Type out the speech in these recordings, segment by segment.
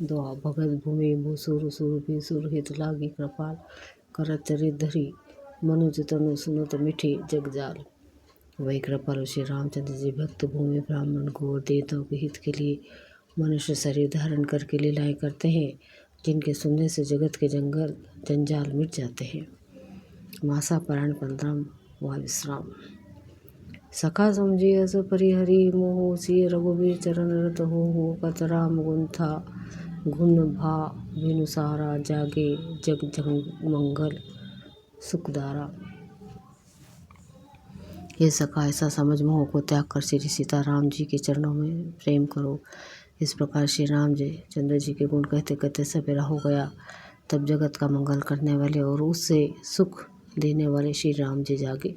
दुआ भगत भूमि भूसुर सुर सुर हित लागी कृपाल करत चरित धरी मनुज तनु सुनत मिठी जगजाल। वही कृपालु श्री रामचंद्र जी भक्त भूमि ब्राह्मण गौ और देवताओं के हित के लिए मनुष्य शरीर धारण करके लीलाएं करते हैं, जिनके सुनने से जगत के जंगल जंजाल मिट जाते हैं। मासा पारायण 15वां विश्राम। सखा समझी अस परिहरी मोह सिय रघुवीर चरण रत हो कत राम गुण था गुण भा बिनु सारा जागे जग जग मंगल सुखदारा। ये सखा ऐसा समझ मोह को त्याग कर श्री सीताराम जी के चरणों में प्रेम करो। इस प्रकार श्री राम जी चंद्र जी के गुण कहते कहते सवेरा हो गया। तब जगत का मंगल करने वाले और उससे सुख देने वाले श्री राम जी जागे।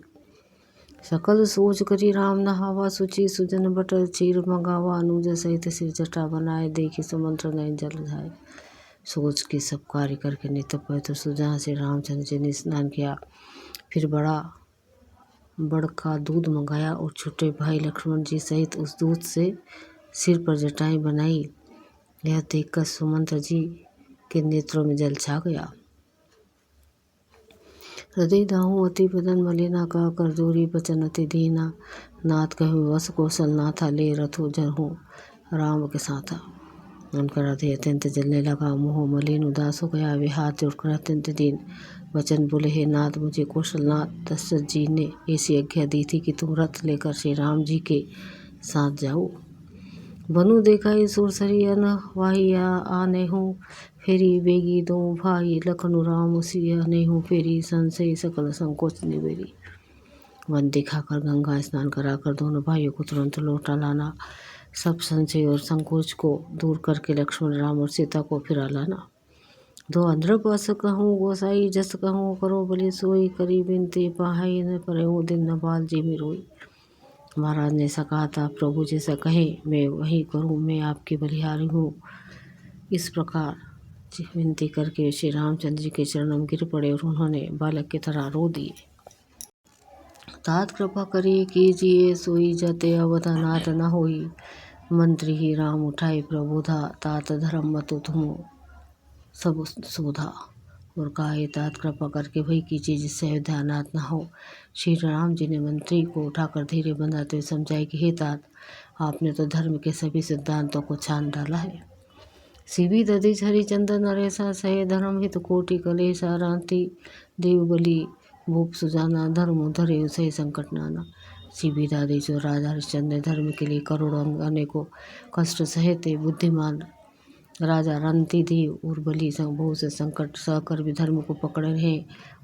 सकल सोच करी राम नहावा सुचि सुजन बट चीर मंगावा अनुज सहित सिर जटा बनाए देखी सुमंत्र नयन जल जाए। सोच के सब कार्य करके नित्य पवित्र सुजहाँ से रामचंद्र जी ने स्नान किया। फिर बड़का दूध मंगाया और छोटे भाई लक्ष्मण जी सहित उस दूध से सिर पर जटाएं बनाई। यह देखकर सुमंत्र जी के नेत्रों में जल छा गया। हृदय दाहू अति बदन मलिना कह कर जोरी बचन अति दीना नाथ कहूँ वस कौशल नाथा ले रथो जरहूँ राम के साथा। उनका हृदय अत्यंत जलने लगा, मोह मलिन उदास हो गया। वे हाथ जोड़कर अत्यंत दीन वचन बोले, हे नाथ मुझे कौशलनाथ दशरथ जी ने ऐसी आज्ञा दी थी कि तुम रथ लेकर श्री राम जी के साथ जाओ। बनु देखा सुरसरी अन वाही आने हूँ फेरी बेगी दो भाई लखनु राम उसी आने हूँ फेरी संशय सकल संकोच निबेरी। वन दिखाकर गंगा स्नान कराकर दोनों भाइयों को तुरंत लौटा लाना। सब संशय और संकोच को दूर करके लक्ष्मण राम और सीता को फिरा लाना। दो अंध्रप अस कहूँ गोसाई जस कहूँ करो बलि सोई करी बिनती पाहाई न पर दिन न बाल जी में रोई। महाराज ने ऐसा कहा था, प्रभु जैसा कहे मैं वही करूँ, मैं आपकी बलिहारी हूँ। इस प्रकार विनती करके श्री रामचंद्र जी के चरणों में गिर पड़े और उन्होंने बालक की तरह रो दिए। तात कृपा करिए कीजिए सोई जते अवधानात न होई मंत्री ही राम उठाए प्रबोधा तात धर्म मत तुम सब सोधा। और कहा, हे तात कृपा करके वही कीजिए जिससे अयोध्यानाथ न हो। श्री राम जी ने मंत्री को उठाकर धीरे बंधाते हुए समझाए कि हे तात, आपने तो धर्म के सभी सिद्धांतों को छान डाला है। शिवी दधिच हरिचंदन नरेशा सहे धर्म हित कोटि कलेशा रांति देव बलि भूप सुजाना धर्म धरे सही संकट नाना। शिवी दादी जो राजा हरिश्चंद्र ने धर्म के लिए करोड़ों अनेकों कष्ट सहे थे। बुद्धिमान राजा रंती देव और बलि बहुत से संकट सहकर भी धर्म को पकड़े रहे।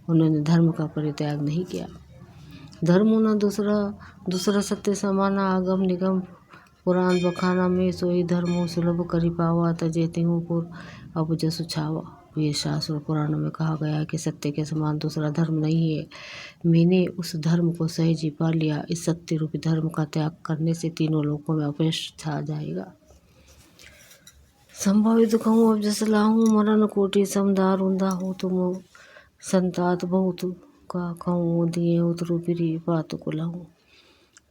उन्होंने धर्म का परित्याग नहीं किया। धर्म न दूसरा सत्य समाना आगम निगम पुराण बखाना में सोई धर्मो सुलभ करी पावा तजेति हूँ पुर अब जसु छावा। वे शास्त्र और पुराणों में कहा गया है कि सत्य के समान दूसरा धर्म नहीं है। मैंने उस धर्म को सहज ही पा लिया। इस सत्य रूपी धर्म का त्याग करने से तीनों लोकों में अपयश छा जाएगा। संभावित कहूँ अब जस लाहूँ मरण कोटि समदार उन्दा हो तुम संतात बहुत का कहूँ दिए उतरूपिरी बात को लाहूँ।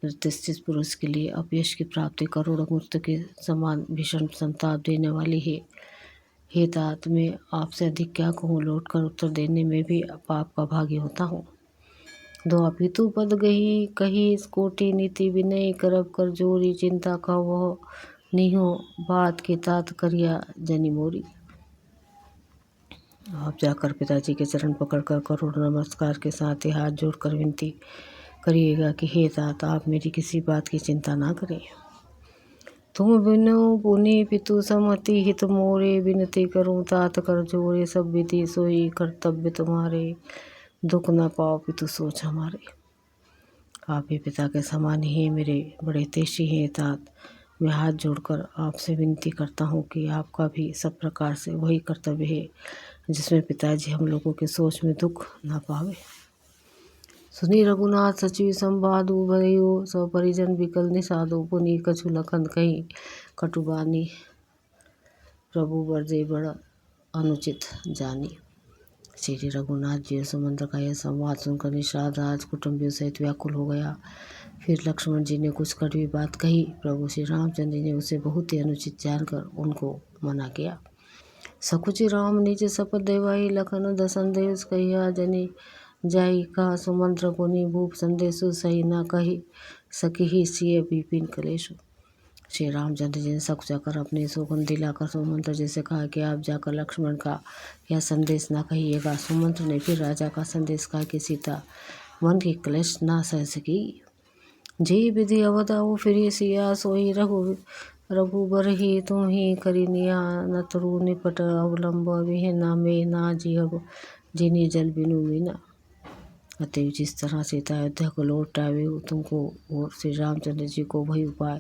प्रतिष्ठित पुरुष के लिए अपयश की प्राप्ति करोड़ों मृत्यु के समान भीषण संताप देने वाली है। हे तात, मैं आपसे अधिक क्या कहूँ, लौट कर उत्तर देने में भी पाप का भागी होता हूँ। दो अपितु पद गही कही कोटि नीति विनय करब कर जोरी चिंता का वह निहो बात के तात करिया जनी मोरी। आप जाकर पिताजी के चरण पकड़कर करोड़ नमस्कार के साथ ही हाथ जोड़कर विनती करिएगा कि हे तात, आप मेरी किसी बात की चिंता ना करें। तुम बिनो पुनि पितु समति हित मोरे विनती करूँ तात कर जोरे सब विधि सोई कर्तव्य तुम्हारे दुख न पाओ पितु सोच हमारे। आप ही पिता के समान ही मेरे बड़े तेजी हैं तात। मैं हाथ जोड़कर आपसे विनती करता हूँ कि आपका भी सब प्रकार से वही कर्तव्य है जिसमें पिताजी हम लोगों के सोच में दुख ना पावे। सुनी रघुनाथ सचिव संवादु भयो सब परिजन विकल निषादु पुनि कछु लखन कही कटुबानी प्रभु बरजे बड़ अनुचित जानी। श्री रघुनाथ जी समुद्र का यह संवाद सुनकर निषाद राज कुटुंबियों सहित व्याकुल हो गया। फिर लक्ष्मण जी ने कुछ कड़वी बात कही। प्रभु श्री रामचंद्र जी ने उसे बहुत ही अनुचित जानकर उनको मना किया। सकुचि राम निज शपथ देवाई, लखन दसंदेश कहिया जनि जाई। कहा सुमंत्र पुनि भूप संदेशु, सही न कही सकी सिय विपिन कलेशु। श्री रामचंद्र जी ने सकुचा कर अपने सुगंधी लाकर सुमंत्र जी से कहा कि आप जाकर लक्ष्मण का यह संदेश न कहिएगा। सुमंत्र ने फिर राजा का संदेश कहा कि सीता मन की क्लेश ना सह सकी, जी विधि अवध आओ फिर सिया सोई। रघुबर ही तुम ही करिनिया, नतरु निपट अवलंब विहना में ना जिहब जिनी जल बिनु मीना। अतएव जिस तरह सीता अयोध्या को लौट आवे तुमको और श्री रामचंद्र जी को वही उपाय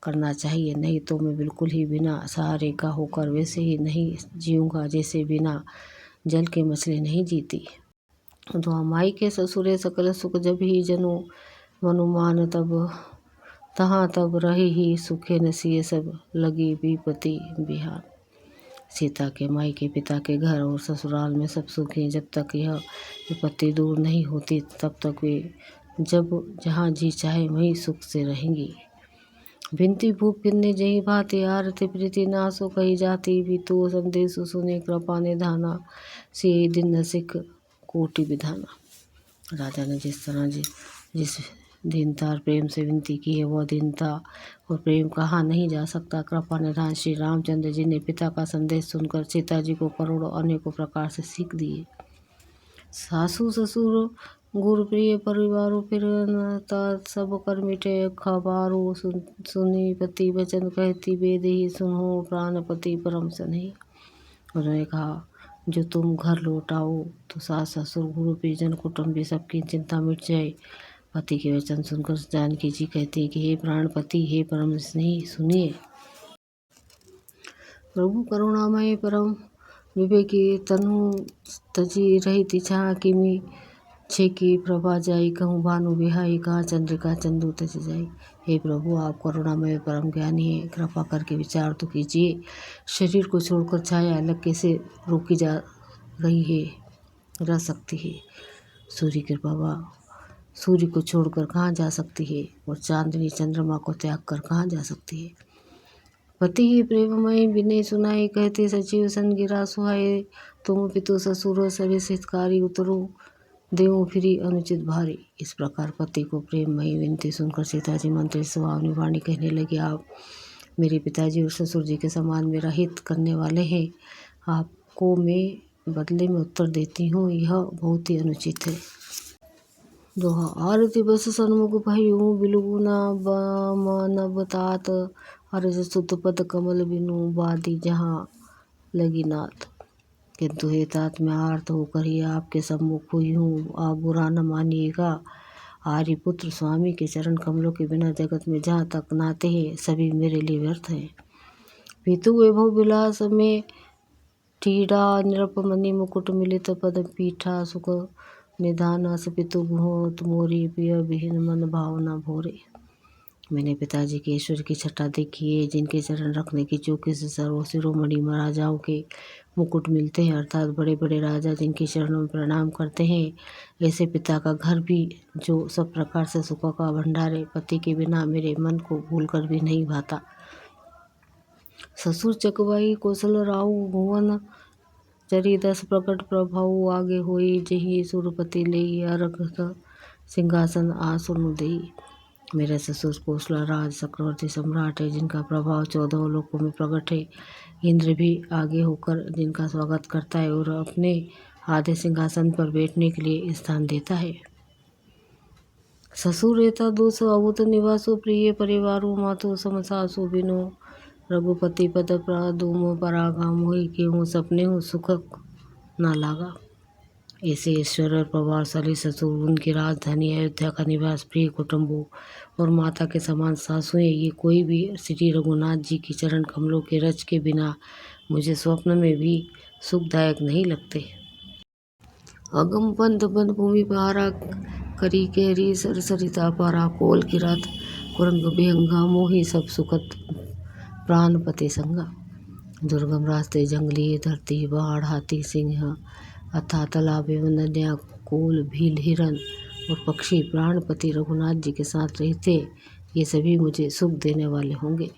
करना चाहिए, नहीं तो मैं बिल्कुल ही बिना सहारे का होकर वैसे ही नहीं जीऊँगा जैसे बिना जल के मछली नहीं जीती। दुआ माई के ससुरे सकल सुख, जब ही जनु मनुमान तब तहाँ तब रही ही सुखे नसिए, सब लगी विपत्ति बिहान। सीता के माई के पिता के घर और ससुराल में सब सुख हैं। जब तक यह विपत्ति दूर नहीं होती तब तक वे जब जहाँ जी चाहे वहीं सुख से रहेंगी। बिनती भूप किन्ने जही भांति, आरती प्रीति नासो कही जाती। भी तो संदेश सुने कृपा निधाना, से दिन सिख कोटि विधाना। राजा ने जिस तरह जिस दीनता और प्रेम से विनती की है वह दीनता और प्रेम कहा नहीं जा सकता। कृपा निधान श्री रामचंद्र जी ने पिता का संदेश सुनकर सीता जी को करोड़ों अनेकों प्रकार से सीख दिए। सासू ससुर गुरु प्रिय परिवारों, फिर सब कर मिटे खबारो। सुनी पति वचन कहती, वेद ही सुनो प्राणपति परम स्नेही। उन्होंने कहा जो तुम घर लौट आओ तो सास ससुर गुरु परिजन कुटुंबी सबकी चिंता मिट जाए। पति के वचन सुनकर जानकी जी कहती है कि हे प्राणपति, हे परम स्नेही, सुनिए। प्रभु करुणामय परम विवेकी, तनु तजी रही छा किमी छे की प्रभा जाई। कहूँ भानु बिहाई, कहाँ चंद्रिका चंदू तज जाई। हे प्रभु, आप करुणामय परम ज्ञानी है, कृपा करके विचार तो कीजिए। शरीर को छोड़कर छाया अलग कैसे रोकी जा रही है, रह सकती है। सूर्य की प्रभा सूर्य को छोड़कर कहाँ जा सकती है, और चांदनी चंद्रमा को त्याग कर कहाँ जा सकती है। पति ही प्रेममय विनय सुनाई, कहते सचिव सन गिरा सुहाए। तुम पितु ससुर सभी हितकारी, उतरो देव फिरी अनुचित भारी। इस प्रकार पति को प्रेममयी विनती सुनकर सीता जी मंत्री सुहावनी वाणी कहने लगी, आप मेरे पिताजी और ससुर जी के समान मेरा हित करने वाले हैं। आपको मैं बदले में उत्तर देती हूँ, यह बहुत ही अनुचित है। दोहा आरती बस सन्मुख भयू, बिलु न मन बतात। हर्ष सुत पद कमल बिनु, बादी जहाँ लगी नाथ। किंतु हे तात, मैं आर्त होकर ही आपके सम्मुख हुई हूँ, आप बुरा न मानिएगा। आर्यपुत्र स्वामी के चरण कमलों के बिना जगत में जहाँ तक नाते हैं सभी मेरे लिए व्यर्थ हैं। पितु वैभव विलास में ठीड़ा, निरपमणि मुकुट मिलित पद पीठा। सुख निधान पितु गुहोत मोरी, प्रिय विहीन मन भावना भोरे। मैंने पिताजी के ईश्वर की छटा देखी है, जिनके चरण रखने की चौकी से सर्व शिरोमणि महाराजाओं के मुकुट मिलते हैं, अर्थात बड़े बड़े राजा जिनके चरणों में प्रणाम करते हैं। ऐसे पिता का घर भी जो सब प्रकार से सुखों का भंडार है, पति के बिना मेरे मन को भूलकर भी नहीं भाता। ससुर चकवाई कौशल राऊ, भुवन चरी दस प्रकट प्रभाऊ। आगे होई जही सुरपति लेई, अर्घ सिंहासन आसुन देई। मेरे ससुर कौशला राज चक्रवर्ती सम्राट है, जिनका प्रभाव 14 लोकों में प्रकट है। इंद्र भी आगे होकर जिनका स्वागत करता है और अपने आधे सिंहासन पर बैठने के लिए स्थान देता है। ससुर रहता दोष अवुत निवासो, प्रिय परिवारो मातो समसासु बिनो। रघुपति पद प्रादुम परागा, मोहि केहूँ सपने हूँ सुख न लागा। ऐसे ईश्वर और प्रभावशाली ससुर, उनकी राजधानी अयोध्या का निवास, प्रिय कुटुंबों और माता के समान सासुएं, ये कोई भी श्री रघुनाथ जी की चरण कमलों के रच के बिना मुझे स्वप्न में भी सुखदायक नहीं लगते। अगम पंथ बन भूमि पहारा, करी केरी सर सरिता पारा। कोल की रात कुरंग बेहंगा, मोही सब सुखत प्राणपति संगा। दुर्गम रास्ते जंगली धरती, बाढ़ हाथी सिंह, अथाह तालाब एवं नदियाँ, कोल भील हिरन और पक्षी प्राणपति रघुनाथ जी के साथ रहते, ये सभी मुझे सुख देने वाले होंगे।